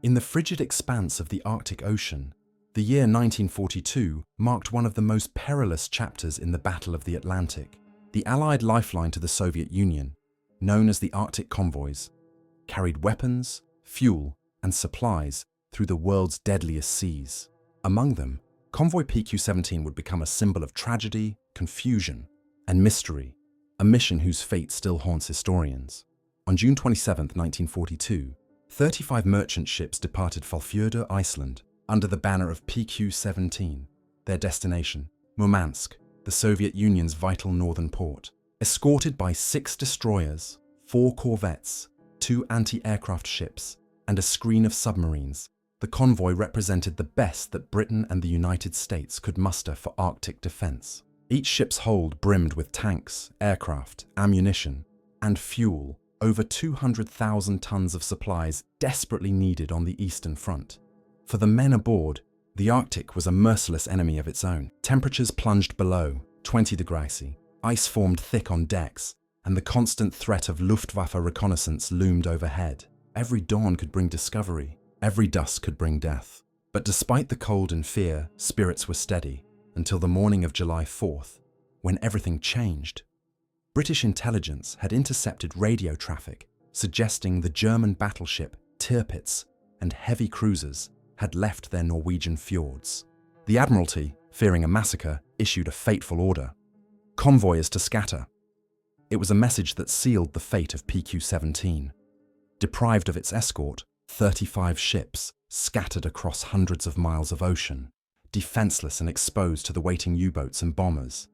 In the frigid expanse of the Arctic Ocean, the year 1942 marked one of the most perilous chapters in the Battle of the Atlantic. The Allied lifeline to the Soviet Union, known as the Arctic Convoys, carried weapons, fuel, and supplies through the world's deadliest seas. Among them, Convoy PQ-17 would become a symbol of tragedy, confusion, and mystery, a mission whose fate still haunts historians. On June 27, 1942, 35 merchant ships departed Fullfjordur, Iceland, under the banner of PQ-17, their destination, Murmansk, the Soviet Union's vital northern port. Escorted by 6 destroyers, 4 corvettes, 2 anti-aircraft ships, and a screen of submarines, the convoy represented the best that Britain and the United States could muster for Arctic defense. Each ship's hold brimmed with tanks, aircraft, ammunition, and fuel, over 200,000 tons of supplies desperately needed on the Eastern Front. For the men aboard, the Arctic was a merciless enemy of its own. Temperatures plunged below 20 degrees, ice formed thick on decks, and the constant threat of Luftwaffe reconnaissance loomed overhead. Every dawn could bring discovery, every dusk could bring death. But despite the cold and fear, spirits were steady, until the morning of July 4th, when everything changed. British intelligence had intercepted radio traffic suggesting the German battleship Tirpitz and heavy cruisers had left their Norwegian fjords. The Admiralty, fearing a massacre, issued a fateful order: convoys to scatter. It was a message that sealed the fate of PQ-17. Deprived of its escort, 35 ships scattered across hundreds of miles of ocean, defenseless and exposed to the waiting U-boats and bombers.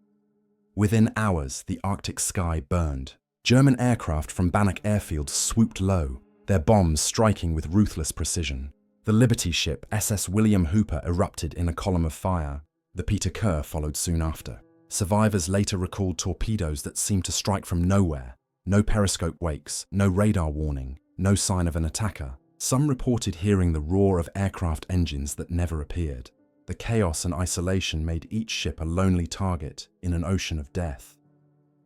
Within hours, the Arctic sky burned. German aircraft from Bannock Airfield swooped low, their bombs striking with ruthless precision. The Liberty ship SS William Hooper erupted in a column of fire. The Peter Kerr followed soon after. Survivors later recalled torpedoes that seemed to strike from nowhere. No periscope wakes, no radar warning, no sign of an attacker. Some reported hearing the roar of aircraft engines that never appeared. The chaos and isolation made each ship a lonely target in an ocean of death.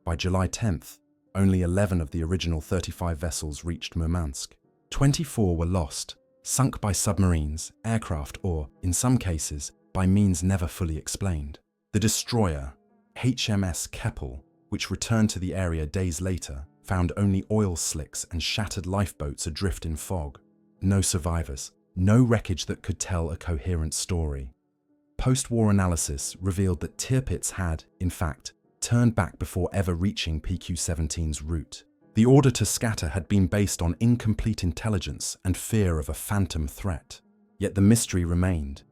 By July 10th, only 11 of the original 35 vessels reached Murmansk. 24 were lost, sunk by submarines, aircraft, or, in some cases, by means never fully explained. The destroyer, HMS Keppel, which returned to the area days later, found only oil slicks and shattered lifeboats adrift in fog. No survivors, no wreckage that could tell a coherent story. Post-war analysis revealed that Tirpitz had, in fact, turned back before ever reaching PQ-17's route. The order to scatter had been based on incomplete intelligence and fear of a phantom threat. Yet the mystery remained.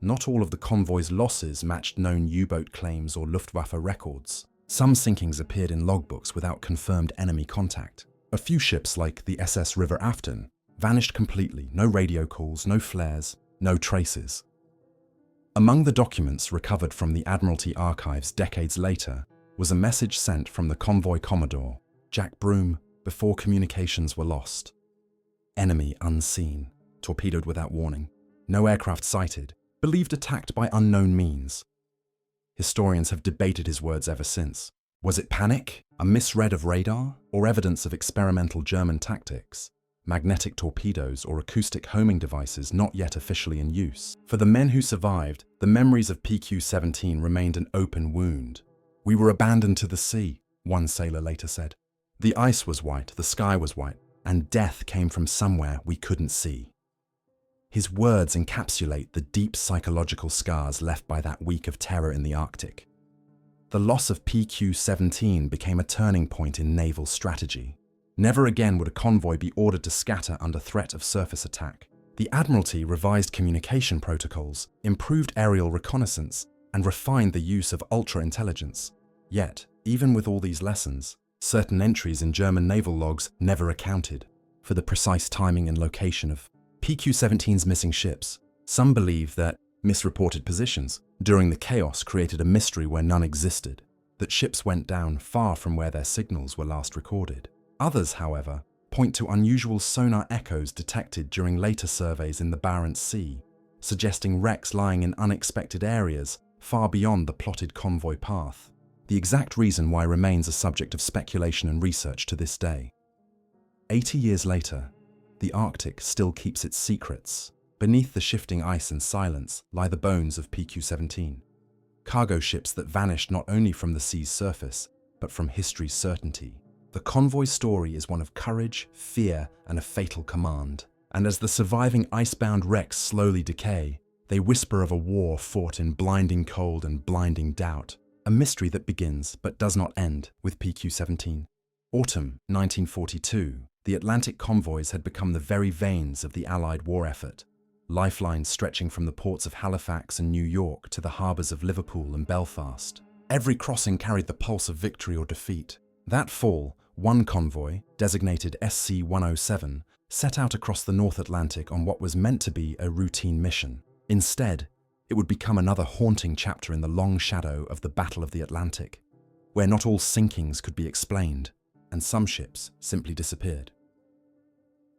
Not all of the convoy's losses matched known U-boat claims or Luftwaffe records. Some sinkings appeared in logbooks without confirmed enemy contact. A few ships, like the SS River Afton, vanished completely. No radio calls, no flares, no traces. Among the documents recovered from the Admiralty archives decades later was a message sent from the convoy commodore, Jack Broom, before communications were lost. Enemy unseen, torpedoed without warning, no aircraft sighted, believed attacked by unknown means. Historians have debated his words ever since. Was it panic, a misread of radar, or evidence of experimental German tactics? Magnetic torpedoes or acoustic homing devices not yet officially in use. For the men who survived, the memories of PQ-17 remained an open wound. "We were abandoned to the sea," one sailor later said. "The ice was white, the sky was white, and death came from somewhere we couldn't see." His words encapsulate the deep psychological scars left by that week of terror in the Arctic. The loss of PQ-17 became a turning point in naval strategy. Never again would a convoy be ordered to scatter under threat of surface attack. The Admiralty revised communication protocols, improved aerial reconnaissance, and refined the use of ultra-intelligence. Yet, even with all these lessons, certain entries in German naval logs never accounted for the precise timing and location of PQ-17's missing ships. Some believe that misreported positions during the chaos created a mystery where none existed, that ships went down far from where their signals were last recorded. Others, however, point to unusual sonar echoes detected during later surveys in the Barents Sea, suggesting wrecks lying in unexpected areas far beyond the plotted convoy path. The exact reason why remains a subject of speculation and research to this day. 80 years later, the Arctic still keeps its secrets. Beneath the shifting ice and silence lie the bones of PQ-17. Cargo ships that vanished not only from the sea's surface, but from history's certainty. The Convoy story is one of courage, fear, and a fatal command. And as the surviving icebound wrecks slowly decay, they whisper of a war fought in blinding cold and blinding doubt. A mystery that begins but does not end with PQ-17. Autumn 1942, the Atlantic convoys had become the very veins of the Allied war effort. Lifelines stretching from the ports of Halifax and New York to the harbours of Liverpool and Belfast. Every crossing carried the pulse of victory or defeat. That fall, one convoy, designated SC-107, set out across the North Atlantic on what was meant to be a routine mission. Instead, it would become another haunting chapter in the long shadow of the Battle of the Atlantic, where not all sinkings could be explained, and some ships simply disappeared.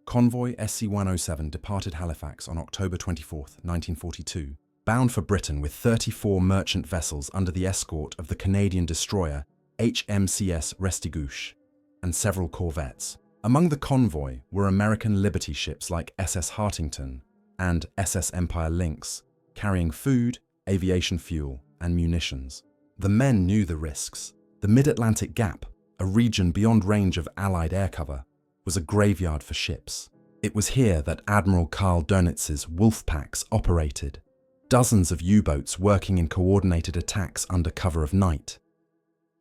Convoy SC-107 departed Halifax on October 24, 1942, bound for Britain with 34 merchant vessels under the escort of the Canadian destroyer HMCS Restigouche and several corvettes. Among the convoy were American Liberty ships like SS Hartington and SS Empire Lynx, carrying food, aviation fuel, and munitions. The men knew the risks. The Mid-Atlantic Gap, a region beyond range of Allied air cover, was a graveyard for ships. It was here that Admiral Karl Dönitz's wolf packs operated, dozens of U-boats working in coordinated attacks under cover of night.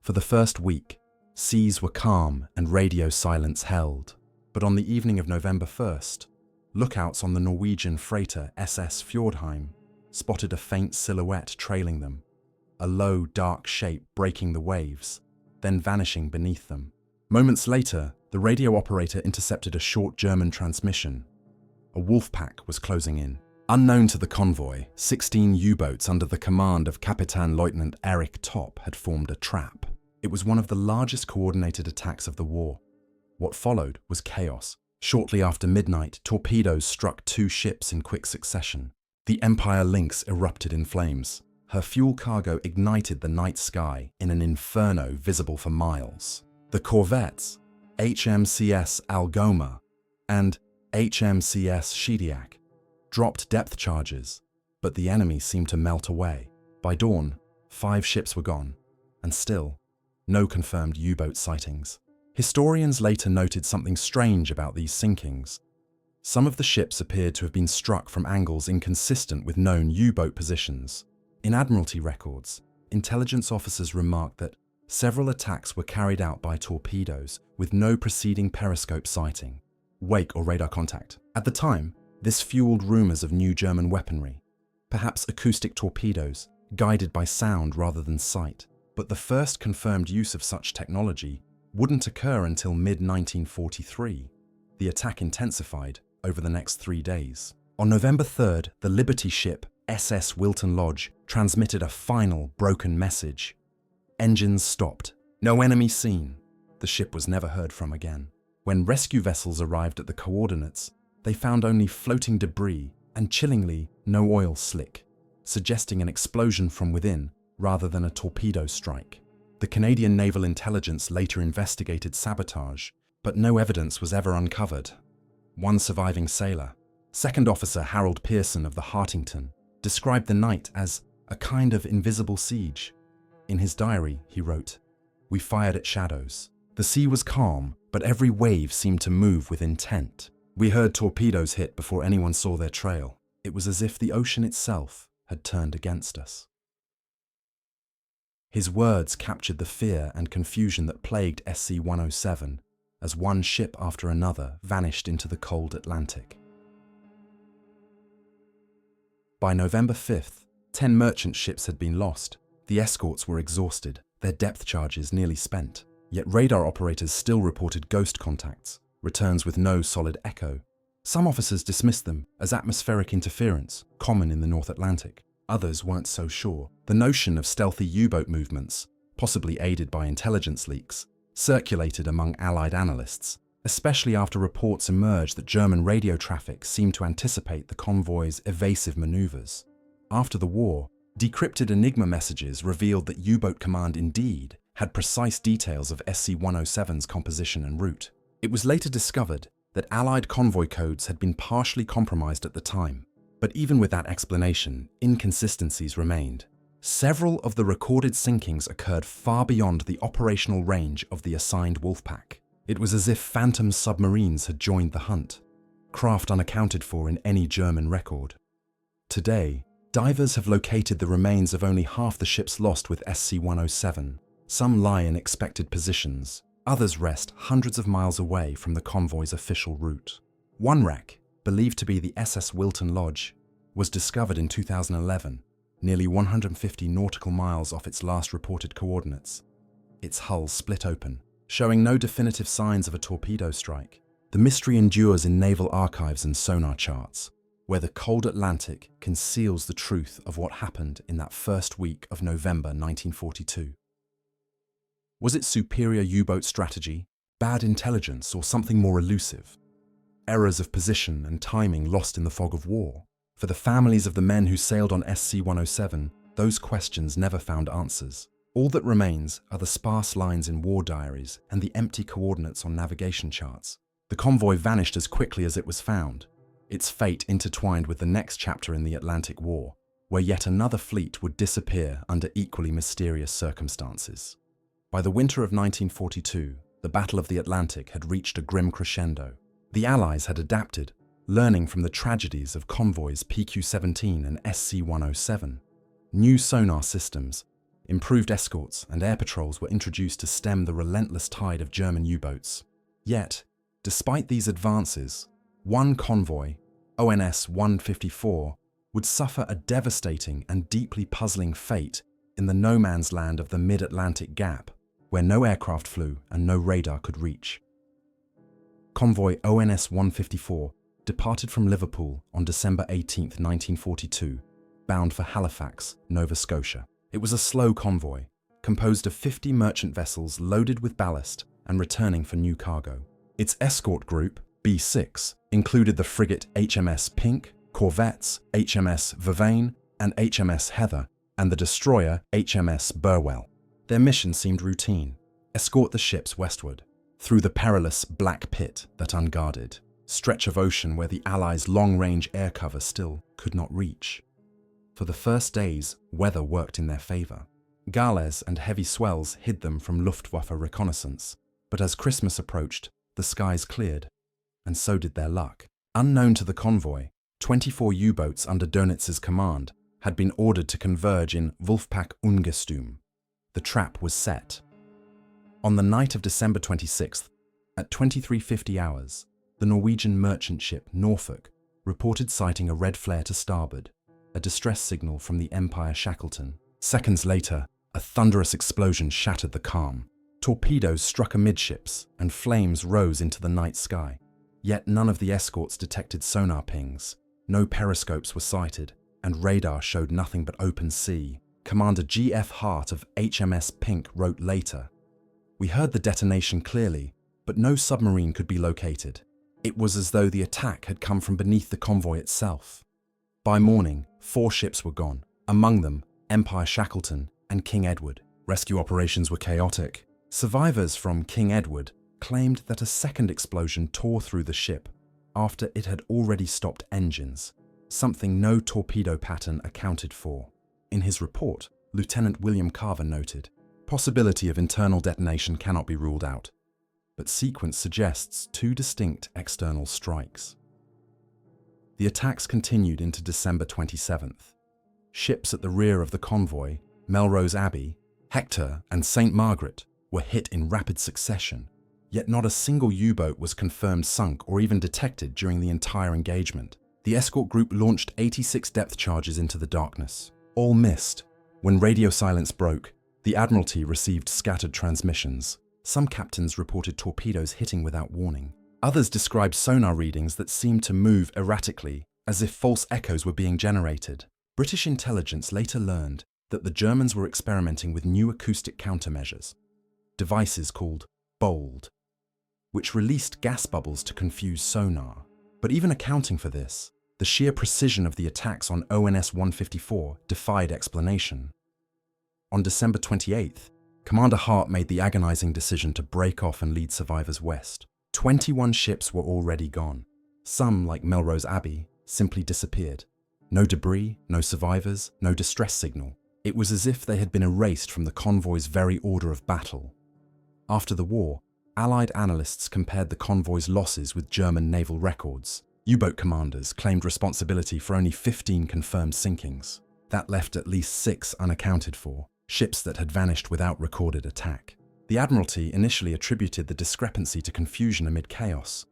For the first week, seas were calm and radio silence held. But on the evening of November 1st, lookouts on the Norwegian freighter SS Fjordheim spotted a faint silhouette trailing them, a low, dark shape breaking the waves, then vanishing beneath them. Moments later, the radio operator intercepted a short German transmission. A wolf pack was closing in. Unknown to the convoy, 16 U-boats under the command of Kapitän-Leutnant Erich Topp had formed a trap. It was one of the largest coordinated attacks of the war. What followed was chaos. Shortly after midnight, torpedoes struck 2 ships in quick succession. The Empire Lynx erupted in flames. Her fuel cargo ignited the night sky in an inferno visible for miles. The corvettes, HMCS Algoma and HMCS Shediac, dropped depth charges, but the enemy seemed to melt away. By dawn, 5 ships were gone, and still, no confirmed U-boat sightings. Historians later noted something strange about these sinkings. Some of the ships appeared to have been struck from angles inconsistent with known U-boat positions. In Admiralty records, intelligence officers remarked that several attacks were carried out by torpedoes with no preceding periscope sighting, wake or radar contact. At the time, this fueled rumors of new German weaponry, perhaps acoustic torpedoes, guided by sound rather than sight. But the first confirmed use of such technology wouldn't occur until mid-1943. The attack intensified over the next 3 days. On November 3rd, the Liberty ship SS Wilton Lodge transmitted a final broken message. Engines stopped. No enemy seen. The ship was never heard from again. When rescue vessels arrived at the coordinates, they found only floating debris and, chillingly, no oil slick, suggesting an explosion from within rather than a torpedo strike. The Canadian Naval Intelligence later investigated sabotage, but no evidence was ever uncovered. One surviving sailor, Second Officer Harold Pearson of the Hartington, described the night as a kind of invisible siege. In his diary, he wrote, "We fired at shadows. The sea was calm, but every wave seemed to move with intent. We heard torpedoes hit before anyone saw their trail. It was as if the ocean itself had turned against us." His words captured the fear and confusion that plagued SC-107 as one ship after another vanished into the cold Atlantic. By November 5th, 10 merchant ships had been lost. The escorts were exhausted, their depth charges nearly spent. Yet radar operators still reported ghost contacts, returns with no solid echo. Some officers dismissed them as atmospheric interference, common in the North Atlantic. Others weren't so sure. The notion of stealthy U-boat movements, possibly aided by intelligence leaks, circulated among Allied analysts, especially after reports emerged that German radio traffic seemed to anticipate the convoy's evasive maneuvers. After the war, decrypted Enigma messages revealed that U-boat command indeed had precise details of SC-107's composition and route. It was later discovered that Allied convoy codes had been partially compromised at the time. But even with that explanation, inconsistencies remained. Several of the recorded sinkings occurred far beyond the operational range of the assigned Wolfpack. It was as if phantom submarines had joined the hunt, craft unaccounted for in any German record. Today, divers have located the remains of only half the ships lost with SC-107. Some lie in expected positions, others rest hundreds of miles away from the convoy's official route. One wreck, believed to be the SS Wilton Lodge, was discovered in 2011, nearly 150 nautical miles off its last reported coordinates. Its hull split open, showing no definitive signs of a torpedo strike. The mystery endures in naval archives and sonar charts, where the cold Atlantic conceals the truth of what happened in that first week of November 1942. Was it superior U-boat strategy, bad intelligence, or something more elusive? Errors of position and timing lost in the fog of war? For the families of the men who sailed on SC-107, those questions never found answers. All that remains are the sparse lines in war diaries and the empty coordinates on navigation charts. The convoy vanished as quickly as it was found, its fate intertwined with the next chapter in the Atlantic War, where yet another fleet would disappear under equally mysterious circumstances. By the winter of 1942, the Battle of the Atlantic had reached a grim crescendo. The Allies had adapted, learning from the tragedies of convoys PQ-17 and SC-107. New sonar systems, improved escorts, and air patrols were introduced to stem the relentless tide of German U-boats. Yet, despite these advances, one convoy, ONS 154, would suffer a devastating and deeply puzzling fate in the no-man's land of the mid-Atlantic Gap, where no aircraft flew and no radar could reach. Convoy ONS 154 departed from Liverpool on December 18, 1942, bound for Halifax, Nova Scotia. It was a slow convoy, composed of 50 merchant vessels loaded with ballast and returning for new cargo. Its escort group, B6, included the frigate HMS Pink, corvettes HMS Vervain and HMS Heather, and the destroyer HMS Burwell. Their mission seemed routine: escort the ships westward, through the perilous Black Pit that unguarded, stretch of ocean where the Allies' long-range air cover still could not reach. For the first days, weather worked in their favor. Gales and heavy swells hid them from Luftwaffe reconnaissance, but as Christmas approached, the skies cleared, and so did their luck. Unknown to the convoy, 24 U-boats under Dönitz's command had been ordered to converge in Wolfpack Ungestüm. The trap was set. On the night of December 26th, at 23:50 hours, the Norwegian merchant ship Norfolk reported sighting a red flare to starboard, a distress signal from the Empire Shackleton. Seconds later, a thunderous explosion shattered the calm. Torpedoes struck amidships, and flames rose into the night sky. Yet none of the escorts detected sonar pings, no periscopes were sighted, and radar showed nothing but open sea. Commander G.F. Hart of HMS Pink wrote later, "We heard the detonation clearly, but no submarine could be located. It was as though the attack had come from beneath the convoy itself." By morning, 4 ships were gone, among them Empire Shackleton and King Edward. Rescue operations were chaotic. Survivors from King Edward claimed that a second explosion tore through the ship after it had already stopped engines, something no torpedo pattern accounted for. In his report, Lieutenant William Carver noted, "Possibility of internal detonation cannot be ruled out, but sequence suggests 2 distinct external strikes." The attacks continued into December 27th. Ships at the rear of the convoy, Melrose Abbey, Hector, and St. Margaret, were hit in rapid succession, yet not a single U-boat was confirmed sunk or even detected during the entire engagement. The escort group launched 86 depth charges into the darkness. All missed. When radio silence broke, the Admiralty received scattered transmissions. Some captains reported torpedoes hitting without warning. Others described sonar readings that seemed to move erratically, as if false echoes were being generated. British intelligence later learned that the Germans were experimenting with new acoustic countermeasures, devices called BOLD, which released gas bubbles to confuse sonar. But even accounting for this, the sheer precision of the attacks on ONS 154 defied explanation. On December 28th, Commander Hart made the agonizing decision to break off and lead survivors west. 21 ships were already gone. Some, like Melrose Abbey, simply disappeared. No debris, no survivors, no distress signal. It was as if they had been erased from the convoy's very order of battle. After the war, Allied analysts compared the convoy's losses with German naval records. U-boat commanders claimed responsibility for only 15 confirmed sinkings. That left at least 6 unaccounted for, ships that had vanished without recorded attack. The Admiralty initially attributed the discrepancy to confusion amid chaos,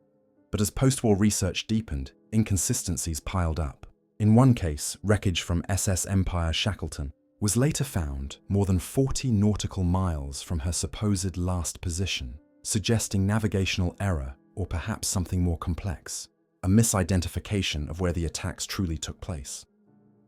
but as post-war research deepened, inconsistencies piled up. In one case, wreckage from SS Empire Shackleton was later found more than 40 nautical miles from her supposed last position, suggesting navigational error or perhaps something more complex, a misidentification of where the attacks truly took place.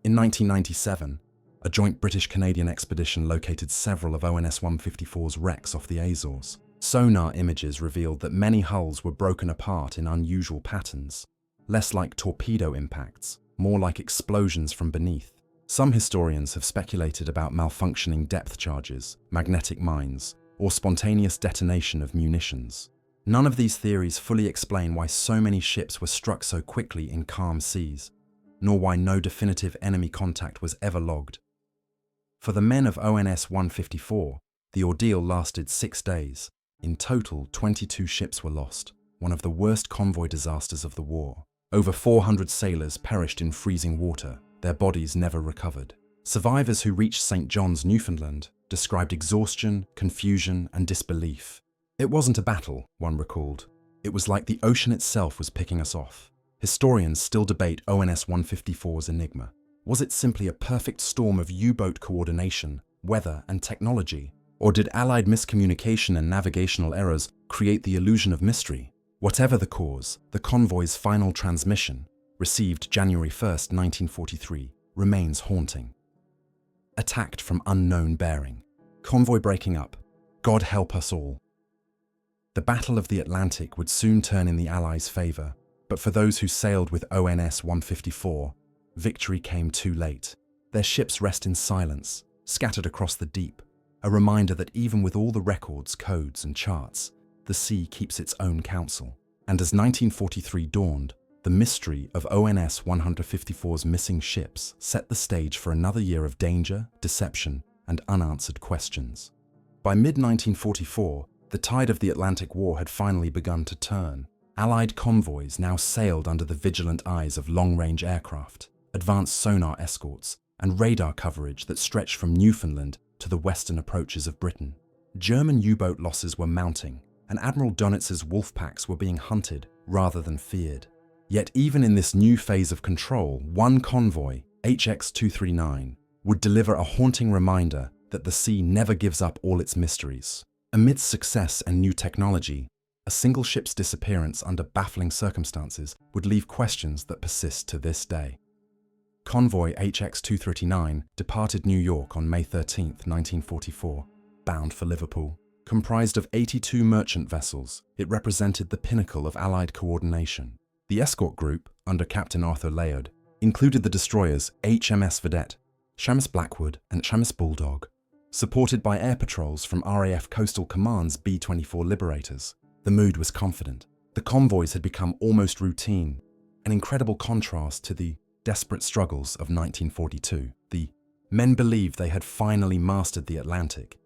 In 1997, a joint British-Canadian expedition located several of ONS 154's wrecks off the Azores. Sonar images revealed that many hulls were broken apart in unusual patterns, less like torpedo impacts, more like explosions from beneath. Some historians have speculated about malfunctioning depth charges, magnetic mines, or spontaneous detonation of munitions. None of these theories fully explain why so many ships were struck so quickly in calm seas, nor why no definitive enemy contact was ever logged. For the men of ONS 154, the ordeal lasted 6 days. In total, 22 ships were lost, one of the worst convoy disasters of the war. Over 400 sailors perished in freezing water, their bodies never recovered. Survivors who reached St. John's, Newfoundland, described exhaustion, confusion, and disbelief. It wasn't a battle, one recalled. It was like the ocean itself was picking us off. Historians still debate ONS 154's enigma. Was it simply a perfect storm of U-boat coordination, weather, and technology? Or did Allied miscommunication and navigational errors create the illusion of mystery? Whatever the cause, the convoy's final transmission, received January 1, 1943, remains haunting. Attacked from unknown bearing. Convoy breaking up. God help us all. The Battle of the Atlantic would soon turn in the Allies' favor, but for those who sailed with ONS 154, victory came too late. Their ships rest in silence, scattered across the deep, a reminder that even with all the records, codes, and charts, the sea keeps its own counsel. And as 1943 dawned, the mystery of ONS 154's missing ships set the stage for another year of danger, deception, and unanswered questions. By mid-1944, the tide of the Atlantic War had finally begun to turn. Allied convoys now sailed under the vigilant eyes of long-range aircraft, advanced sonar escorts, and radar coverage that stretched from Newfoundland to the western approaches of Britain. German U-boat losses were mounting, and Admiral Donitz's wolf packs were being hunted rather than feared. Yet even in this new phase of control, one convoy, HX-239, would deliver a haunting reminder that the sea never gives up all its mysteries. Amidst success and new technology, a single ship's disappearance under baffling circumstances would leave questions that persist to this day. Convoy HX-239 departed New York on May 13, 1944, bound for Liverpool. Comprised of 82 merchant vessels, it represented the pinnacle of Allied coordination. The escort group, under Captain Arthur Layard, included the destroyers HMS Vedette, HMS Blackwood, and HMS Bulldog, supported by air patrols from RAF Coastal Command's B-24 Liberators. The mood was confident. The convoys had become almost routine, an incredible contrast to the desperate struggles of 1942. The men believed they had finally mastered the Atlantic,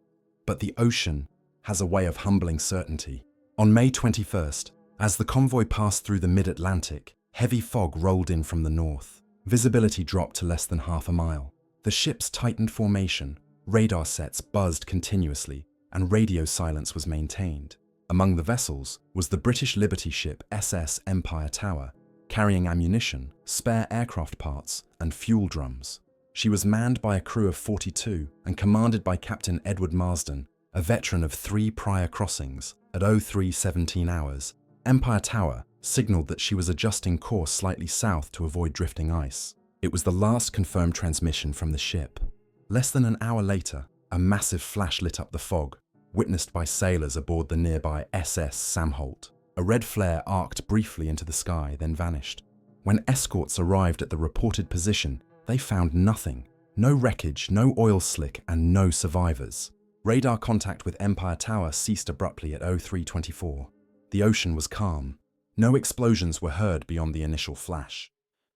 but the ocean has a way of humbling certainty. On May 21st, as the convoy passed through the mid-Atlantic, heavy fog rolled in from the north. Visibility dropped to less than half a mile. The ship's tightened formation, radar sets buzzed continuously, and radio silence was maintained. Among the vessels was the British Liberty ship SS Empire Tower, carrying ammunition, spare aircraft parts, and fuel drums. She was manned by a crew of 42 and commanded by Captain Edward Marsden, a veteran of 3 prior crossings. At 03:17 hours, Empire Tower signaled that she was adjusting course slightly south to avoid drifting ice. It was the last confirmed transmission from the ship. Less than an hour later, a massive flash lit up the fog, witnessed by sailors aboard the nearby SS Samholt. A red flare arced briefly into the sky, then vanished. When escorts arrived at the reported position, they found nothing. No wreckage, no oil slick, and no survivors. Radar contact with Empire Tower ceased abruptly at 03:24. The ocean was calm. No explosions were heard beyond the initial flash.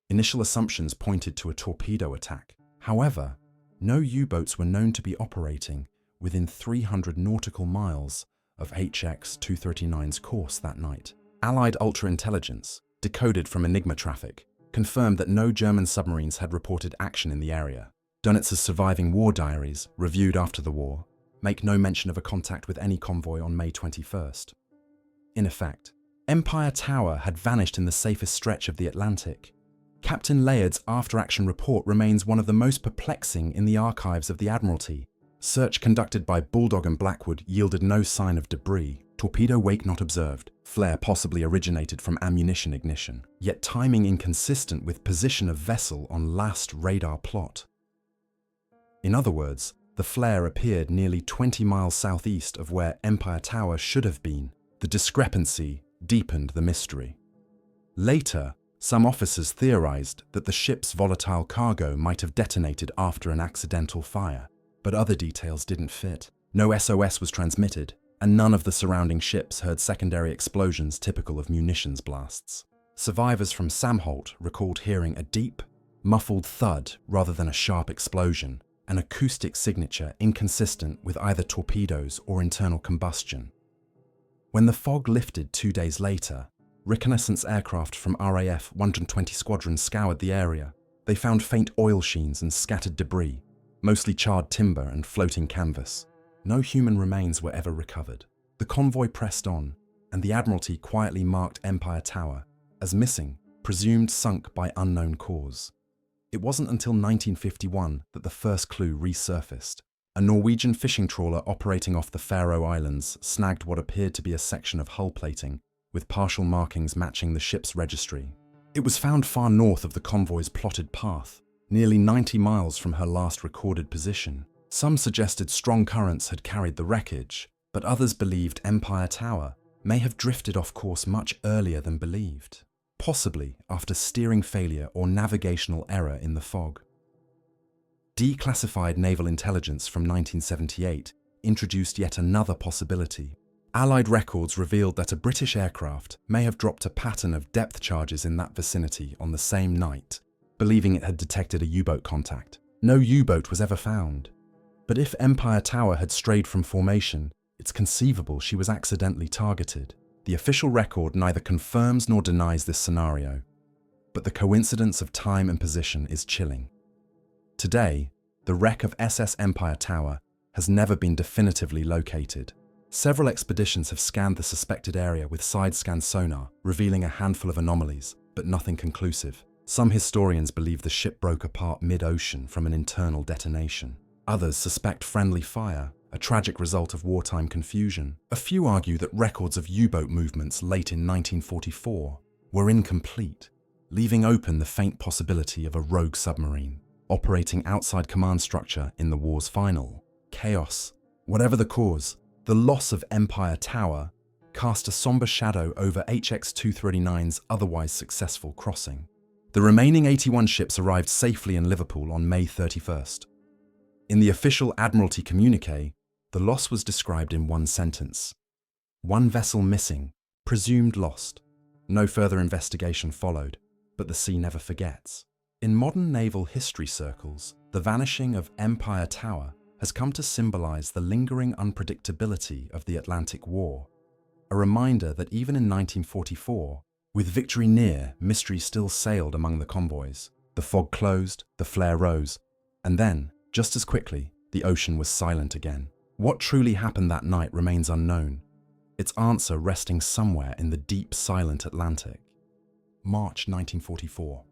Initial assumptions pointed to a torpedo attack. However, no U-boats were known to be operating within 300 nautical miles of HX-239's course that night. Allied ultra-intelligence, decoded from Enigma traffic, confirmed that no German submarines had reported action in the area. Dönitz's surviving war diaries, reviewed after the war, make no mention of a contact with any convoy on May 21st. In effect, Empire Tower had vanished in the safest stretch of the Atlantic. Captain Layard's after-action report remains one of the most perplexing in the archives of the Admiralty. Search conducted by Bulldog and Blackwood yielded no sign of debris. Torpedo wake not observed. Flare possibly originated from ammunition ignition, yet timing inconsistent with position of vessel on last radar plot. In other words, the flare appeared nearly 20 miles southeast of where Empire Tower should have been. The discrepancy deepened the mystery. Later, some officers theorized that the ship's volatile cargo might have detonated after an accidental fire, but other details didn't fit. No SOS was transmitted, and none of the surrounding ships heard secondary explosions typical of munitions blasts. Survivors from Samholt recalled hearing a deep, muffled thud rather than a sharp explosion, an acoustic signature inconsistent with either torpedoes or internal combustion. When the fog lifted 2 days later, reconnaissance aircraft from RAF 120 Squadron scoured the area. They found faint oil sheens and scattered debris, mostly charred timber and floating canvas. No human remains were ever recovered. The convoy pressed on, and the Admiralty quietly marked Empire Tower as missing, presumed sunk by unknown cause. It wasn't until 1951 that the first clue resurfaced. A Norwegian fishing trawler operating off the Faroe Islands snagged what appeared to be a section of hull plating, with partial markings matching the ship's registry. It was found far north of the convoy's plotted path, nearly 90 miles from her last recorded position. Some suggested strong currents had carried the wreckage, but others believed Empire Tower may have drifted off course much earlier than believed, possibly after steering failure or navigational error in the fog. Declassified naval intelligence from 1978 introduced yet another possibility. Allied records revealed that a British aircraft may have dropped a pattern of depth charges in that vicinity on the same night, believing it had detected a U-boat contact. No U-boat was ever found. But if Empire Tower had strayed from formation, it's conceivable she was accidentally targeted. The official record neither confirms nor denies this scenario, but the coincidence of time and position is chilling. Today, the wreck of SS Empire Tower has never been definitively located. Several expeditions have scanned the suspected area with side-scan sonar, revealing a handful of anomalies, but nothing conclusive. Some historians believe the ship broke apart mid-ocean from an internal detonation. Others suspect friendly fire, a tragic result of wartime confusion. A few argue that records of U-boat movements late in 1944 were incomplete, leaving open the faint possibility of a rogue submarine operating outside command structure in the war's final chaos. Whatever the cause, the loss of Empire Tower cast a somber shadow over HX-239's otherwise successful crossing. The remaining 81 ships arrived safely in Liverpool on May 31st. In the official Admiralty communiqué, the loss was described in one sentence: one vessel missing, presumed lost. No further investigation followed, but the sea never forgets. In modern naval history circles, the vanishing of Empire Tower has come to symbolize the lingering unpredictability of the Atlantic War, a reminder that even in 1944, with victory near, mystery still sailed among the convoys. The fog closed, the flare rose, and then, just as quickly, the ocean was silent again. What truly happened that night remains unknown, its answer resting somewhere in the deep, silent Atlantic. March 1944.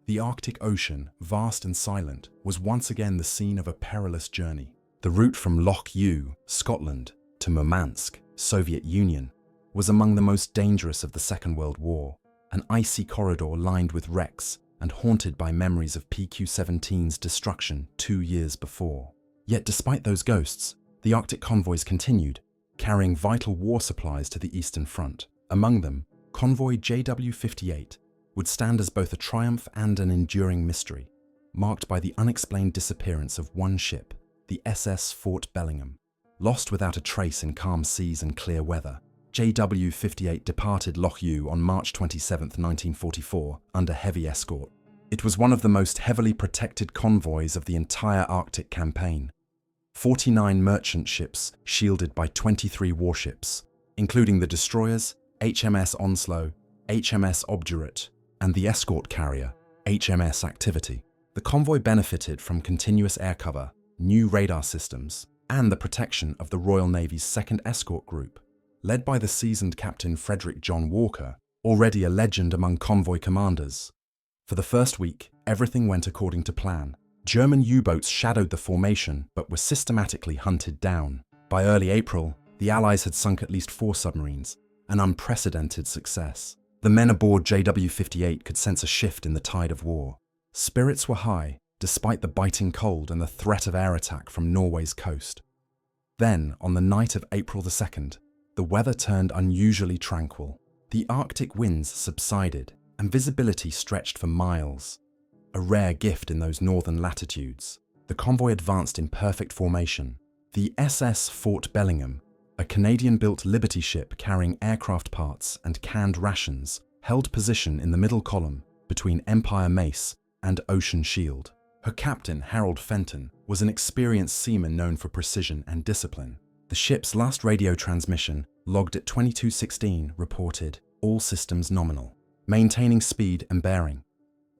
The Arctic Ocean, vast and silent, was once again the scene of a perilous journey. The route from Loch Ewe, Scotland, to Murmansk, Soviet Union, was among the most dangerous of the Second World War, an icy corridor lined with wrecks and haunted by memories of PQ-17's destruction 2 years before. Yet despite those ghosts, the Arctic convoys continued, carrying vital war supplies to the Eastern Front. Among them, Convoy JW58 would stand as both a triumph and an enduring mystery, marked by the unexplained disappearance of one ship, the SS Fort Bellingham. Lost without a trace in calm seas and clear weather, JW58 departed Loch Ewe on March 27, 1944, under heavy escort. It was one of the most heavily protected convoys of the entire Arctic campaign. 49 merchant ships shielded by 23 warships, including the destroyers, HMS Onslow, HMS Obdurate, and the escort carrier, HMS Activity. The convoy benefited from continuous air cover, new radar systems, and the protection of the Royal Navy's 2nd Escort Group, led by the seasoned Captain Frederick John Walker, already a legend among convoy commanders. For the first week, everything went according to plan. German U-boats shadowed the formation but were systematically hunted down. By early April, the Allies had sunk at least 4 submarines, an unprecedented success. The men aboard JW58 could sense a shift in the tide of war. Spirits were high, despite the biting cold and the threat of air attack from Norway's coast. Then, on the night of April 2nd, the weather turned unusually tranquil. The Arctic winds subsided, and visibility stretched for miles. A rare gift in those northern latitudes. The convoy advanced in perfect formation. The SS Fort Bellingham, a Canadian-built Liberty ship carrying aircraft parts and canned rations, held position in the middle column between Empire Mace and Ocean Shield. Her captain, Harold Fenton, was an experienced seaman known for precision and discipline. The ship's last radio transmission, logged at 22:16, reported, "All systems nominal," maintaining speed and bearing.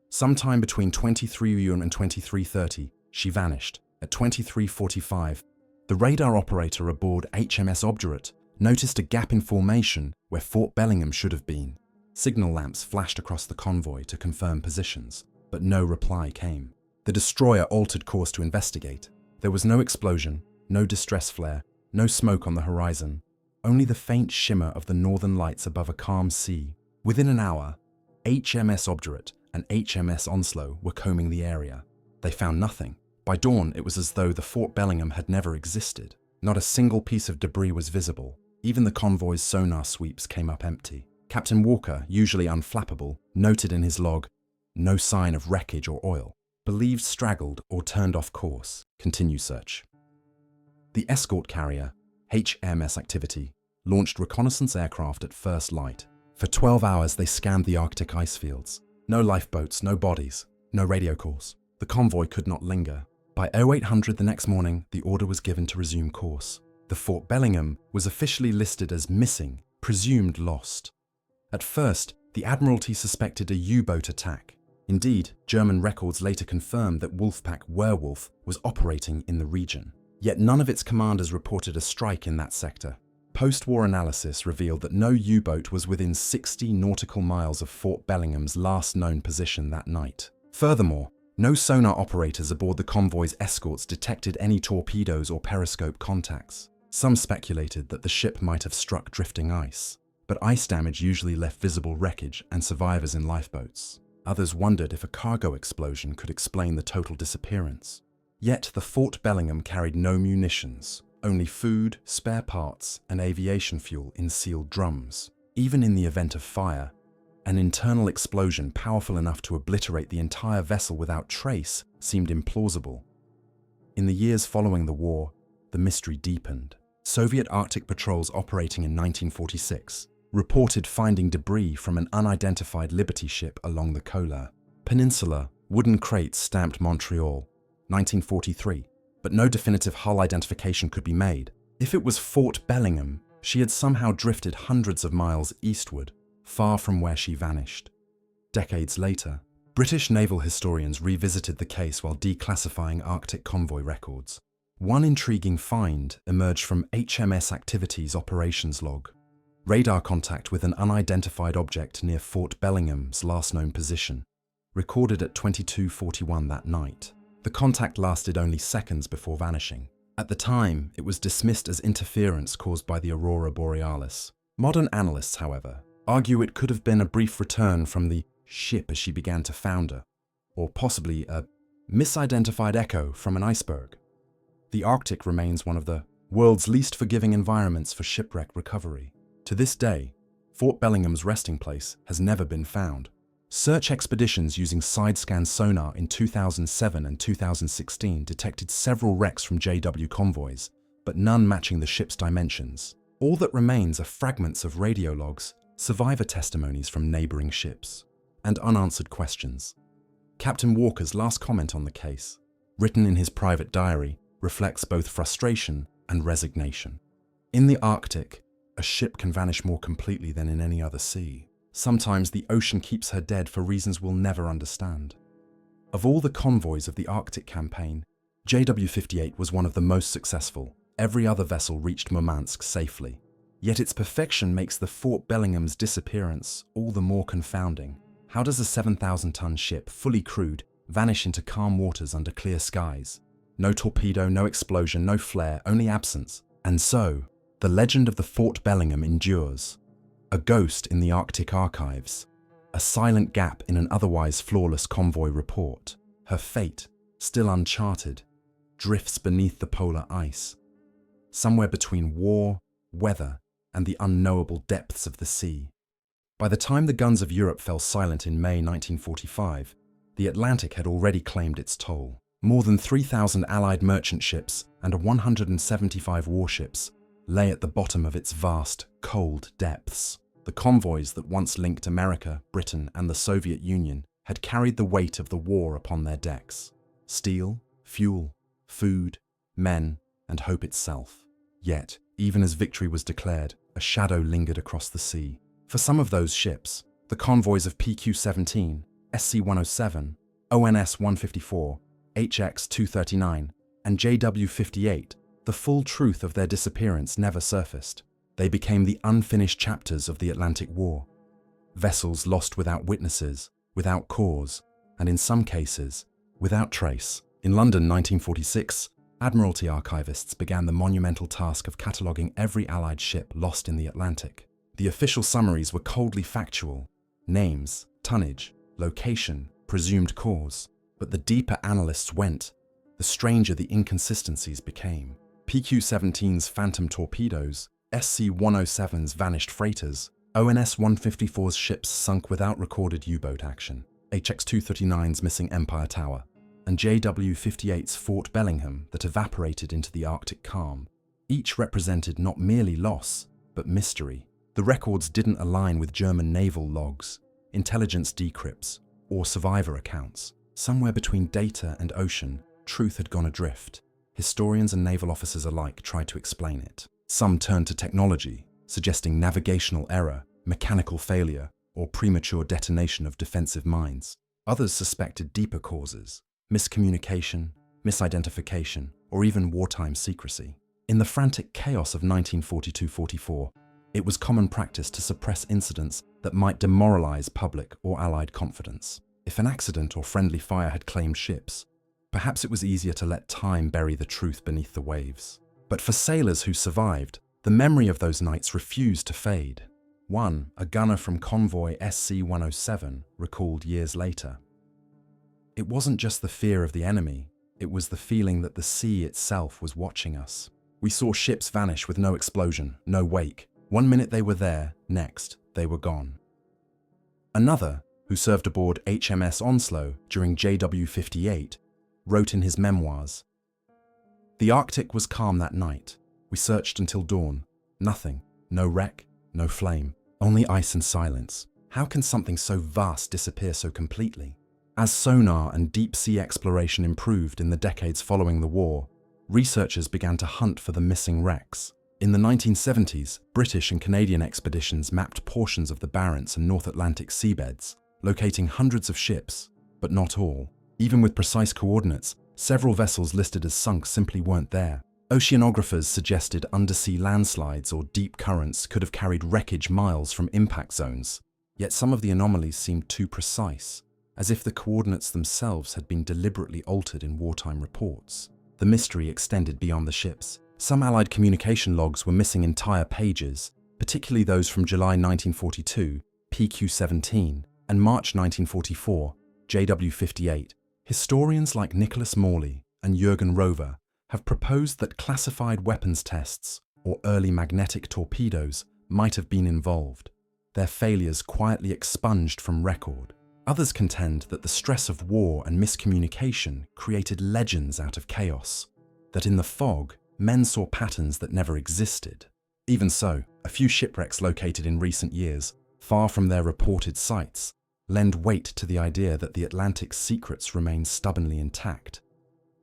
Sometime between 23:00 and 23:30, she vanished. At 23:45, the radar operator aboard HMS Obdurate noticed a gap in formation where Fort Bellingham should have been. Signal lamps flashed across the convoy to confirm positions, but no reply came. The destroyer altered course to investigate. There was no explosion, no distress flare, no smoke on the horizon, only the faint shimmer of the northern lights above a calm sea. Within an hour, HMS Obdurate and HMS Onslow were combing the area. They found nothing. By dawn, it was as though the Fort Bellingham had never existed. Not a single piece of debris was visible. Even the convoy's sonar sweeps came up empty. Captain Walker, usually unflappable, noted in his log, "No sign of wreckage or oil. Believed straggled or turned off course. Continue search." The escort carrier, HMS Activity, launched reconnaissance aircraft at first light. For 12 hours, they scanned the Arctic ice fields. No lifeboats, no bodies, no radio calls. The convoy could not linger. By 0800 the next morning, the order was given to resume course. The Fort Bellingham was officially listed as missing, presumed lost. At first, the Admiralty suspected a U-boat attack. Indeed, German records later confirmed that Wolfpack Werwolf was operating in the region. Yet none of its commanders reported a strike in that sector. Post-war analysis revealed that no U-boat was within 60 nautical miles of Fort Bellingham's last known position that night. Furthermore, no sonar operators aboard the convoy's escorts detected any torpedoes or periscope contacts. Some speculated that the ship might have struck drifting ice, but ice damage usually left visible wreckage and survivors in lifeboats. Others wondered if a cargo explosion could explain the total disappearance. Yet the Fort Bellingham carried no munitions, only food, spare parts, and aviation fuel in sealed drums. Even in the event of fire, an internal explosion powerful enough to obliterate the entire vessel without trace seemed implausible. In the years following the war, the mystery deepened. Soviet Arctic patrols operating in 1946 reported finding debris from an unidentified Liberty ship along the Kola Peninsula. Wooden crates stamped Montreal, 1943, but no definitive hull identification could be made. If it was Fort Bellingham, she had somehow drifted hundreds of miles eastward, far from where she vanished. Decades later, British naval historians revisited the case while declassifying Arctic convoy records. One intriguing find emerged from HMS Activity's operations log. Radar contact with an unidentified object near Fort Bellingham's last known position, recorded at 22:41 that night. The contact lasted only seconds before vanishing. At the time, it was dismissed as interference caused by the aurora borealis. Modern analysts, however, argue it could have been a brief return from the ship as she began to founder, or possibly a misidentified echo from an iceberg. The Arctic remains one of the world's least forgiving environments for shipwreck recovery. To this day, Fort Bellingham's resting place has never been found. Search expeditions using side-scan sonar in 2007 and 2016 detected several wrecks from JW convoys, but none matching the ship's dimensions. All that remains are fragments of radio logs, survivor testimonies from neighboring ships, and unanswered questions. Captain Walker's last comment on the case, written in his private diary, reflects both frustration and resignation. In the Arctic, a ship can vanish more completely than in any other sea. Sometimes the ocean keeps her dead for reasons we'll never understand. Of all the convoys of the Arctic campaign, JW-58 was one of the most successful. Every other vessel reached Murmansk safely. Yet its perfection makes the Fort Bellingham's disappearance all the more confounding. How does a 7,000-ton ship, fully crewed, vanish into calm waters under clear skies? No torpedo, no explosion, no flare, only absence. And so, the legend of the Fort Bellingham endures. A ghost in the Arctic archives. A silent gap in an otherwise flawless convoy report. Her fate, still uncharted, drifts beneath the polar ice. Somewhere between war, weather, and the unknowable depths of the sea. By the time the guns of Europe fell silent in May 1945, the Atlantic had already claimed its toll. More than 3,000 Allied merchant ships and 175 warships lay at the bottom of its vast, cold depths. The convoys that once linked America, Britain, and the Soviet Union had carried the weight of the war upon their decks. Steel, fuel, food, men, and hope itself. Yet, even as victory was declared, a shadow lingered across the sea. For some of those ships, the convoys of PQ-17, SC-107, ONS-154, HX-239, and JW-58, the full truth of their disappearance never surfaced. They became the unfinished chapters of the Atlantic War. Vessels lost without witnesses, without cause, and in some cases, without trace. In London, 1946, Admiralty archivists began the monumental task of cataloguing every Allied ship lost in the Atlantic. The official summaries were coldly factual: names, tonnage, location, presumed cause. But the deeper analysts went, the stranger the inconsistencies became. PQ-17's phantom torpedoes, SC-107's vanished freighters, ONS-154's ships sunk without recorded U-boat action, HX-239's missing Empire Tower, and JW-58's Fort Bellingham that evaporated into the Arctic calm. Each represented not merely loss, but mystery. The records didn't align with German naval logs, intelligence decrypts, or survivor accounts. Somewhere between data and ocean, truth had gone adrift. Historians and naval officers alike tried to explain it. Some turned to technology, suggesting navigational error, mechanical failure, or premature detonation of defensive mines. Others suspected deeper causes: miscommunication, misidentification, or even wartime secrecy. In the frantic chaos of 1942-44, it was common practice to suppress incidents that might demoralize public or Allied confidence. If an accident or friendly fire had claimed ships, perhaps it was easier to let time bury the truth beneath the waves. But for sailors who survived, the memory of those nights refused to fade. One, a gunner from Convoy SC-107, recalled years later. It wasn't just the fear of the enemy, it was the feeling that the sea itself was watching us. We saw ships vanish with no explosion, no wake. One minute they were there, next they were gone. Another, who served aboard HMS Onslow during JW-58, wrote in his memoirs, "The Arctic was calm that night. We searched until dawn. Nothing. No wreck, no flame. Only ice and silence. How can something so vast disappear so completely?" As sonar and deep-sea exploration improved in the decades following the war, researchers began to hunt for the missing wrecks. In the 1970s, British and Canadian expeditions mapped portions of the Barents and North Atlantic seabeds, locating hundreds of ships, but not all. Even with precise coordinates, several vessels listed as sunk simply weren't there. Oceanographers suggested undersea landslides or deep currents could have carried wreckage miles from impact zones, yet some of the anomalies seemed too precise, as if the coordinates themselves had been deliberately altered in wartime reports. The mystery extended beyond the ships. Some Allied communication logs were missing entire pages, particularly those from July 1942, PQ-17, and March 1944, JW-58. Historians like Nicholas Morley and Jürgen Rover have proposed that classified weapons tests or early magnetic torpedoes might have been involved, their failures quietly expunged from record. Others contend that the stress of war and miscommunication created legends out of chaos, that in the fog, men saw patterns that never existed. Even so, a few shipwrecks located in recent years, far from their reported sites, lend weight to the idea that the Atlantic's secrets remain stubbornly intact.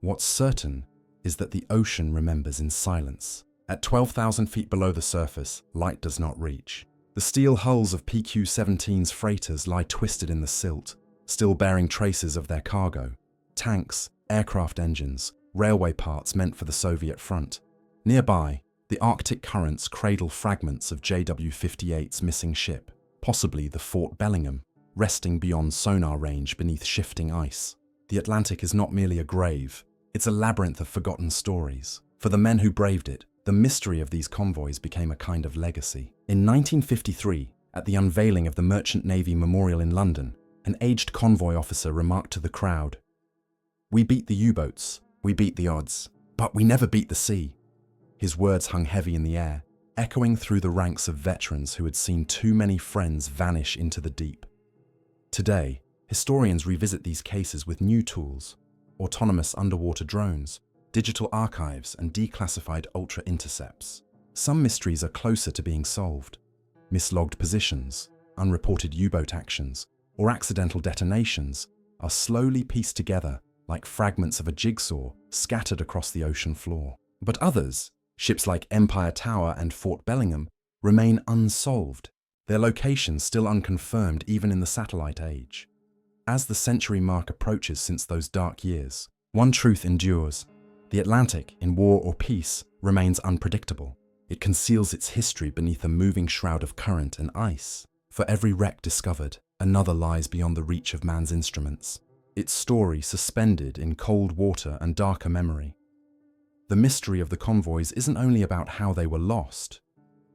What's certain is that the ocean remembers in silence. At 12,000 feet below the surface, light does not reach. The steel hulls of PQ-17's freighters lie twisted in the silt, still bearing traces of their cargo: tanks, aircraft engines, railway parts meant for the Soviet front. Nearby, the Arctic currents cradle fragments of JW-58's missing ship, possibly the Fort Bellingham, resting beyond sonar range beneath shifting ice. The Atlantic is not merely a grave, it's a labyrinth of forgotten stories. For the men who braved it, the mystery of these convoys became a kind of legacy. In 1953, at the unveiling of the Merchant Navy Memorial in London, an aged convoy officer remarked to the crowd, "We beat the U-boats, we beat the odds, but we never beat the sea." His words hung heavy in the air, echoing through the ranks of veterans who had seen too many friends vanish into the deep. Today, historians revisit these cases with new tools: autonomous underwater drones, digital archives, and declassified ultra-intercepts. Some mysteries are closer to being solved. Mislogged positions, unreported U-boat actions, or accidental detonations are slowly pieced together like fragments of a jigsaw scattered across the ocean floor. But others, ships like Empire Tower and Fort Bellingham, remain unsolved, their locations still unconfirmed even in the satellite age. As the century mark approaches since those dark years, one truth endures: the Atlantic, in war or peace, remains unpredictable. It conceals its history beneath a moving shroud of current and ice. For every wreck discovered, another lies beyond the reach of man's instruments, its story suspended in cold water and darker memory. The mystery of the convoys isn't only about how they were lost,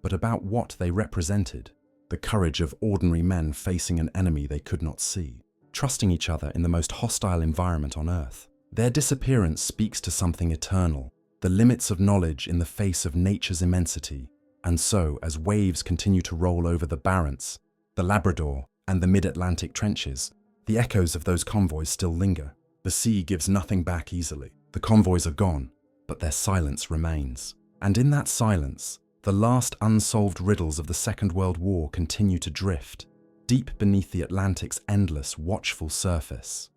but about what they represented: the courage of ordinary men facing an enemy they could not see, trusting each other in the most hostile environment on Earth. Their disappearance speaks to something eternal, the limits of knowledge in the face of nature's immensity. And so, as waves continue to roll over the Barents, the Labrador, and the mid-Atlantic trenches, the echoes of those convoys still linger. The sea gives nothing back easily. The convoys are gone, but their silence remains. And in that silence, the last unsolved riddles of the Second World War continue to drift, deep beneath the Atlantic's endless, watchful surface.